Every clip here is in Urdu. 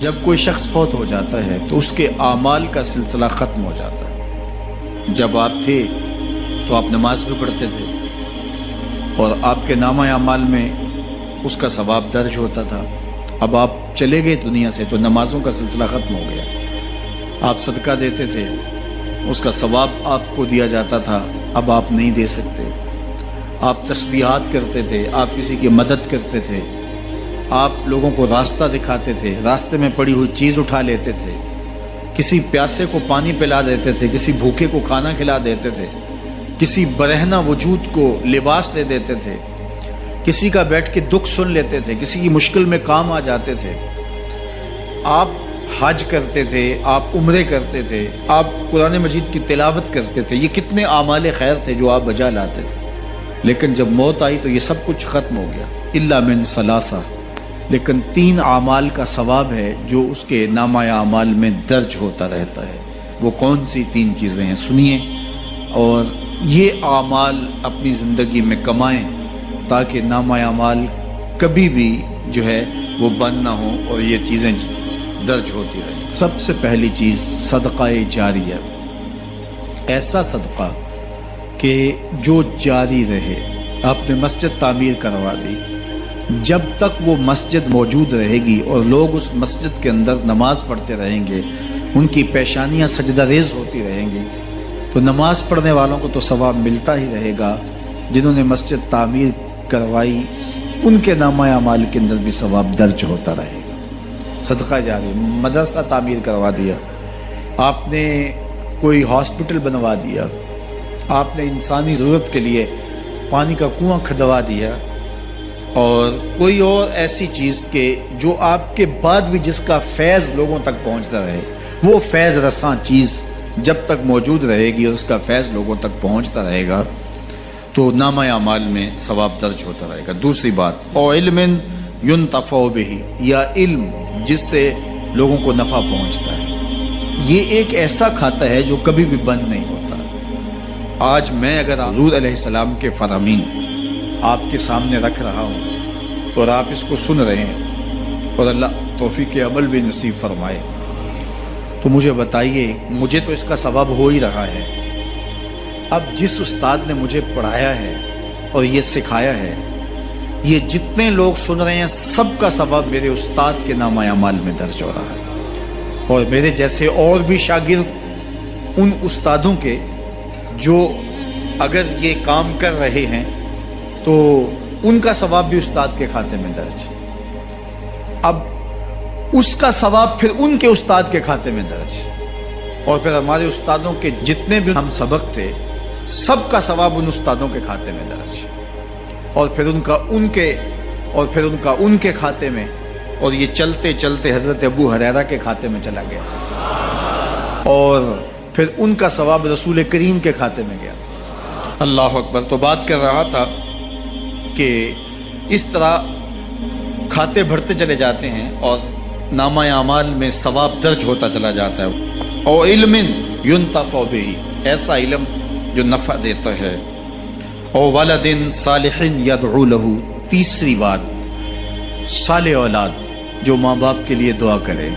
جب کوئی شخص فوت ہو جاتا ہے تو اس کے اعمال کا سلسلہ ختم ہو جاتا ہے۔ جب آپ تھے تو آپ نماز بھی پڑھتے تھے اور آپ کے نامہ اعمال میں اس کا ثواب درج ہوتا تھا۔ اب آپ چلے گئے دنیا سے تو نمازوں کا سلسلہ ختم ہو گیا۔ آپ صدقہ دیتے تھے، اس کا ثواب آپ کو دیا جاتا تھا، اب آپ نہیں دے سکتے۔ آپ تسبیحات کرتے تھے، آپ کسی کی مدد کرتے تھے، آپ لوگوں کو راستہ دکھاتے تھے، راستے میں پڑی ہوئی چیز اٹھا لیتے تھے، کسی پیاسے کو پانی پلا دیتے تھے، کسی بھوکے کو کھانا کھلا دیتے تھے، کسی برہنہ وجود کو لباس دے دیتے تھے، کسی کا بیٹھ کے دکھ سن لیتے تھے، کسی کی مشکل میں کام آ جاتے تھے۔ آپ حج کرتے تھے، آپ عمرے کرتے تھے، آپ قرآن مجید کی تلاوت کرتے تھے، یہ کتنے اعمال خیر تھے جو آپ بجا لاتے تھے۔ لیکن جب موت آئی تو یہ سب کچھ ختم ہو گیا، الا من ثلاثہ، لیکن 3 اعمال کا ثواب ہے جو اس کے نامہ اعمال میں درج ہوتا رہتا ہے۔ وہ کون سی 3 چیزیں ہیں سنیے، اور یہ اعمال اپنی زندگی میں کمائیں تاکہ نامہ اعمال کبھی بھی جو ہے وہ بند نہ ہو اور یہ چیزیں درج ہوتی رہیں۔ سب سے پہلی چیز صدقہ جاریہ، ایسا صدقہ کہ جو جاری رہے۔ آپ نے مسجد تعمیر کروا دی، جب تک وہ مسجد موجود رہے گی اور لوگ اس مسجد کے اندر نماز پڑھتے رہیں گے، ان کی پیشانیاں سجدہ ریز ہوتی رہیں گی، تو نماز پڑھنے والوں کو تو ثواب ملتا ہی رہے گا، جنہوں نے مسجد تعمیر کروائی ان کے نامہ اعمال کے اندر بھی ثواب درج ہوتا رہے گا۔ صدقہ جاری، مدرسہ تعمیر کروا دیا، آپ نے کوئی ہاسپٹل بنوا دیا، آپ نے انسانی ضرورت کے لیے پانی کا کنواں کھدوا دیا، اور کوئی اور ایسی چیز کہ جو آپ کے بعد بھی جس کا فیض لوگوں تک پہنچتا رہے، وہ فیض رساں چیز جب تک موجود رہے گی اور اس کا فیض لوگوں تک پہنچتا رہے گا تو نامہ اعمال میں ثواب درج ہوتا رہے گا۔ دوسری بات، او علم ينتفع به، یا علم جس سے لوگوں کو نفع پہنچتا ہے۔ یہ ایک ایسا کھاتا ہے جو کبھی بھی بند نہیں ہوتا۔ آج میں اگر حضور علیہ السلام کے فرامین آپ کے سامنے رکھ رہا ہوں اور آپ اس کو سن رہے ہیں اور اللہ توفیق عمل بھی نصیب فرمائے، تو مجھے بتائیے، مجھے تو اس کا ثواب ہو ہی رہا ہے۔ اب جس استاد نے مجھے پڑھایا ہے اور یہ سکھایا ہے، یہ جتنے لوگ سن رہے ہیں سب کا ثواب میرے استاد کے نامہ اعمال میں درج ہو رہا ہے، اور میرے جیسے اور بھی شاگرد ان استادوں کے جو اگر یہ کام کر رہے ہیں تو ان کا ثواب بھی استاد کے کھاتے میں درج ہے۔ اب اس کا ثواب پھر ان کے استاد کے کھاتے میں درج، اور پھر ہمارے استادوں کے جتنے بھی ہم سبق تھے سب کا ثواب ان استادوں کے کھاتے میں درج، اور پھر ان کا ان کے کھاتے میں، اور یہ چلتے چلتے حضرت ابو ہریرہ کے کھاتے میں چلا گیا، اور پھر ان کا ثواب رسول کریم کے کھاتے میں گیا۔ اللہ اکبر۔ تو بات کر رہا تھا کہ اس طرح کھاتے بڑھتے چلے جاتے ہیں اور نامہ اعمال میں ثواب درج ہوتا چلا جاتا ہے۔ اور علم ينتفع به، ایسا علم جو نفع دیتا ہے۔ اور ولد صالح يدعو له، تیسری بات، صالح اولاد جو ماں باپ کے لیے دعا کرے،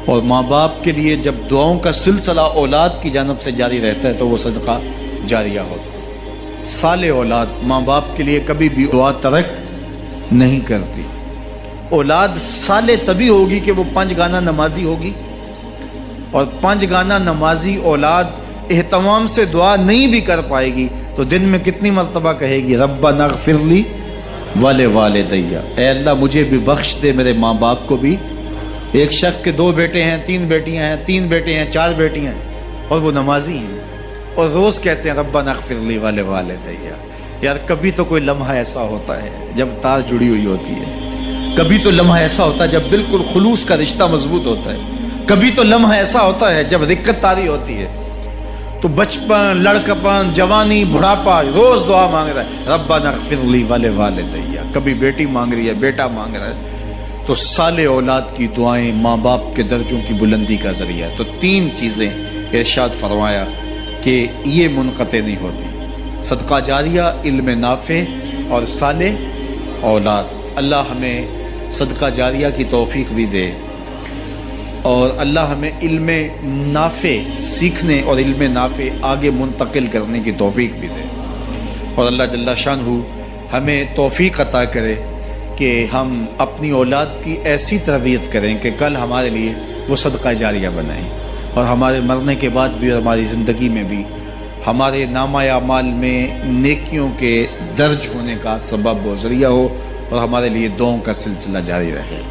اور ماں باپ کے لیے جب دعاؤں کا سلسلہ اولاد کی جانب سے جاری رہتا ہے تو وہ صدقہ جاریہ ہوتا ہے۔ صالح اولاد ماں باپ کے لیے کبھی بھی دعا ترک نہیں کرتی۔ اولاد صالح تبھی ہوگی کہ وہ 5 گانا نمازی ہوگی، اور 5 گانا نمازی اولاد اہتمام سے دعا نہیں بھی کر پائے گی تو دن میں کتنی مرتبہ کہے گی، ربنا اغفر لی ولوالدی، اے اللہ مجھے بھی بخش دے، میرے ماں باپ کو بھی۔ ایک شخص کے 2 بیٹے ہیں، 3 بیٹیاں ہیں، 3 بیٹے ہیں، 4 بیٹیاں ہیں، اور وہ نمازی ہیں اور روز کہتے ہیں ربنا اغفر لی ولوالدی۔ یار کبھی تو کوئی لمحہ ایسا ہوتا ہے جب تار جڑی ہوئی ہوتی ہے، کبھی تو لمحہ ایسا ہوتا ہے جب بالکل خلوص کا رشتہ مضبوط ہوتا ہے، کبھی تو لمحہ ایسا ہوتا ہے جب رقت طاری ہوتی ہے۔ تو بچپن، لڑکپن، جوانی، بڑھاپا، روز دعا مانگ رہا ہے ربنا اغفر لی ولوالدی، کبھی بیٹی مانگ رہی ہے، بیٹا مانگ رہا ہے۔ تو صالح اولاد کی دعائیں ماں باپ کے درجوں کی بلندی کا ذریعہ ہے۔ تو 3 چیزیں ارشاد فرمایا کہ یہ منقطع نہیں ہوتی، صدقہ جاریہ، علم نافع اور صالح اولاد۔ اللہ ہمیں صدقہ جاریہ کی توفیق بھی دے، اور اللہ ہمیں علم نافع سیکھنے اور علم نافع آگے منتقل کرنے کی توفیق بھی دے، اور اللہ جل شانہ ہمیں توفیق عطا کرے کہ ہم اپنی اولاد کی ایسی تربیت کریں کہ کل ہمارے لیے وہ صدقہ جاریہ بنائیں، اور ہمارے مرنے کے بعد بھی اور ہماری زندگی میں بھی ہمارے نامہ اعمال میں نیکیوں کے درج ہونے کا سبب و ذریعہ ہو، اور ہمارے لیے دعاؤں کا سلسلہ جاری رہے۔